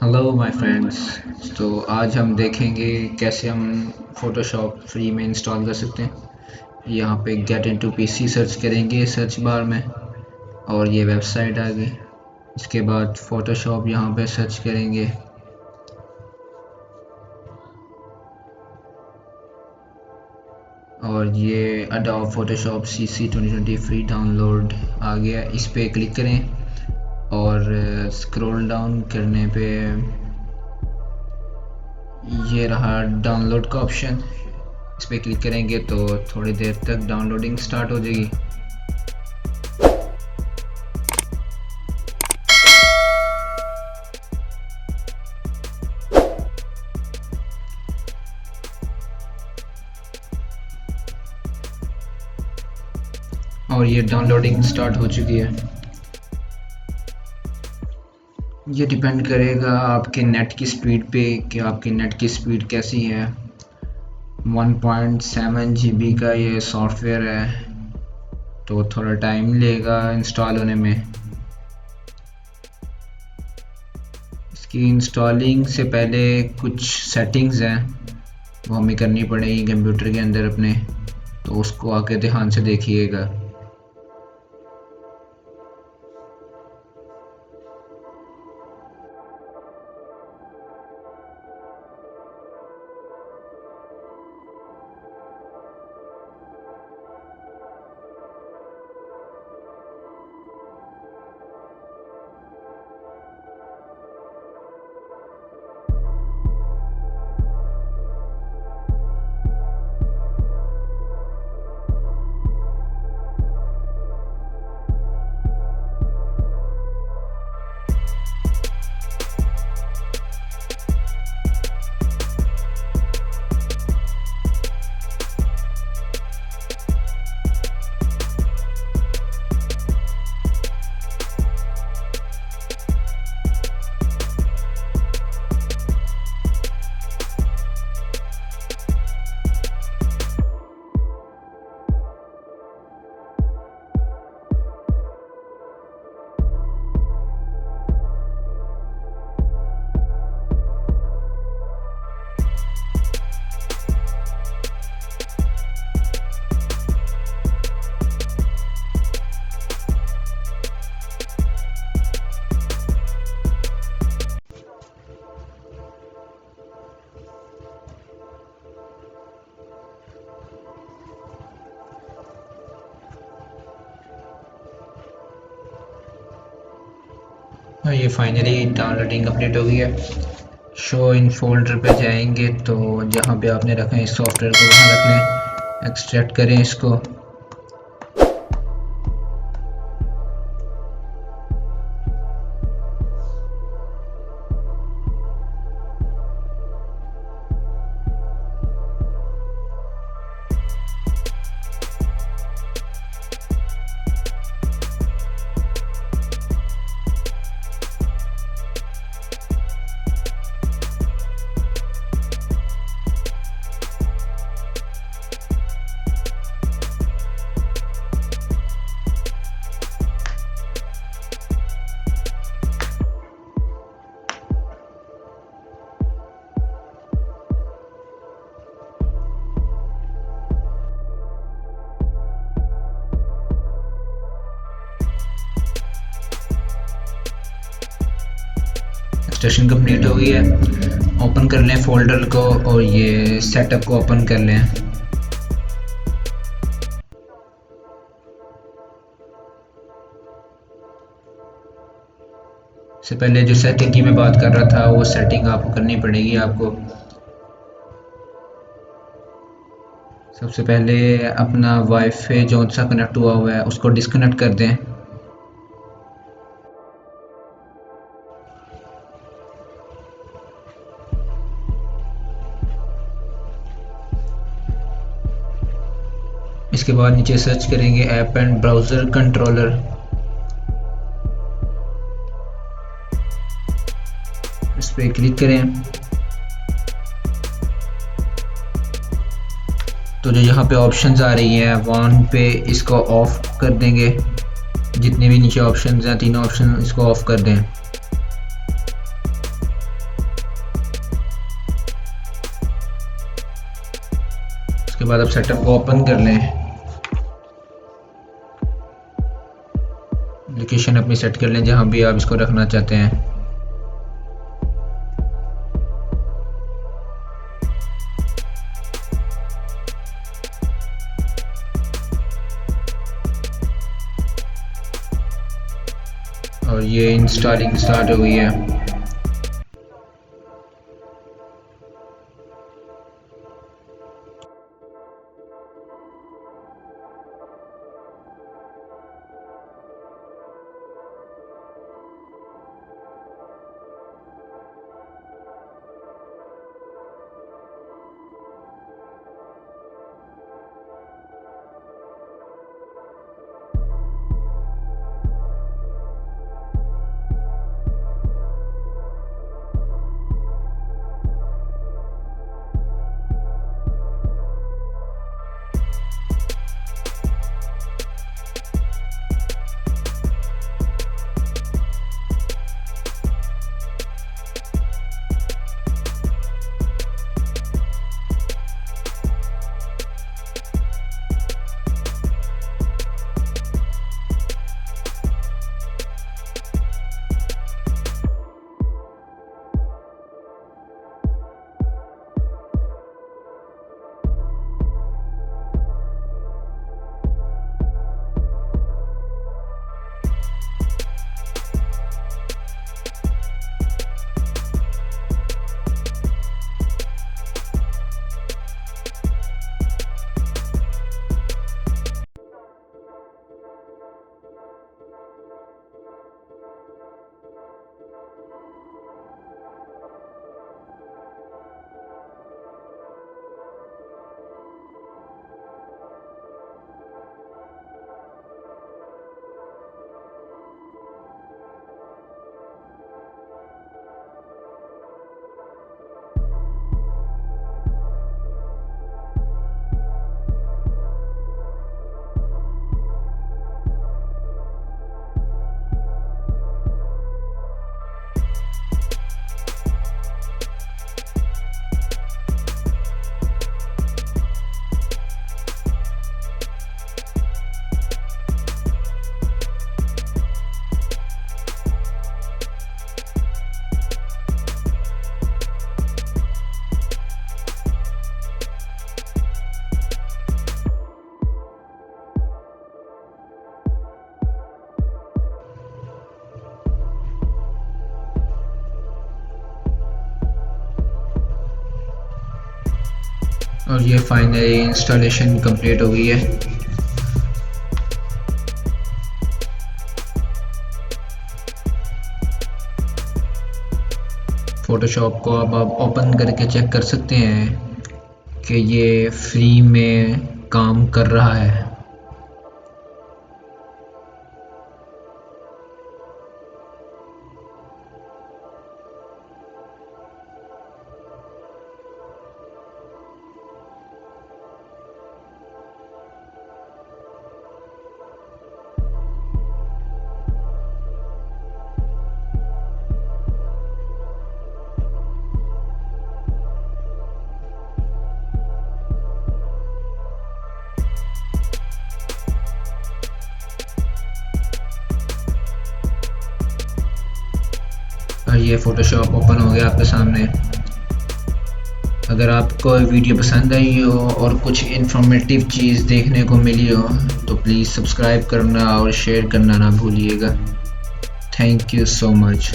Hello my friends. तो आज हम देखेंगे कैसे हम फ़ोटोशॉप फ्री में इंस्टॉल कर सकते हैं। यहाँ पे गेट इनटू पीसी सर्च करेंगे सर्च बार में और ये वेबसाइट आ गई। इसके बाद फ़ोटोशॉप यहाँ पे सर्च करेंगे और ये Adobe Photoshop CC 2020 free download आ गया। इस पे क्लिक करें और स्क्रॉल डाउन करने पे ये रहा डाउनलोड का ऑप्शन। इस पर क्लिक करेंगे तो थोड़ी देर तक डाउनलोडिंग स्टार्ट हो जाएगी। और ये डाउनलोडिंग स्टार्ट हो चुकी है। ये डिपेंड करेगा आपके नेट की स्पीड पे कि आपकी नेट की स्पीड कैसी है। 1.7 GB का ये सॉफ्टवेयर है तो थोड़ा टाइम लेगा इंस्टॉल होने में। इसकी इंस्टॉलिंग से पहले कुछ सेटिंग्स हैं वो हमें करनी पड़ेगी कंप्यूटर के अंदर अपने, तो उसको आके ध्यान से देखिएगा। और ये फाइनली डाउनलोडिंग कंप्लीट हो गई है। शो इन फोल्डर पे जाएंगे तो जहाँ पे आपने रखा है इस सॉफ्टवेयर को वहाँ रख लें। एक्सट्रैक्ट करें इसको। एक्सट्रैक्शन कंप्लीट हो गई है। ओपन कर लें फोल्डर को और ये सेटअप को ओपन कर लें। इससे पहले जो सेटिंग की मैं बात कर रहा था वो सेटिंग आपको करनी पड़ेगी। आपको सबसे पहले अपना वाईफाई जो सा कनेक्ट हुआ है उसको डिस्कनेक्ट कर दें। इसके बाद नीचे सर्च करेंगे ऐप एंड ब्राउज़र कंट्रोलर। इस पर क्लिक करें तो जो यहाँ पे ऑप्शंस आ रही हैं वहाँ पे इसको ऑफ कर देंगे। जितने भी नीचे ऑप्शंस हैं तीनों ऑप्शन इसको ऑफ कर दें। उसके बाद आप सेटअप को ओपन कर लें, लोकेशन अपनी सेट कर लें जहाँ भी आप इसको रखना चाहते हैं। और ये इंस्टॉलिंग स्टार्ट हो गई है। और ये फाइनली इंस्टॉलेशन कंप्लीट हो गई है। फोटोशॉप को अब आप ओपन करके चेक कर सकते हैं कि ये फ्री में काम कर रहा है। ये फ़ोटोशॉप ओपन हो गया आपके सामने। अगर आपको वीडियो पसंद आई हो और कुछ इन्फॉर्मेटिव चीज़ देखने को मिली हो तो प्लीज़ सब्सक्राइब करना और शेयर करना ना भूलिएगा। Thank you so much.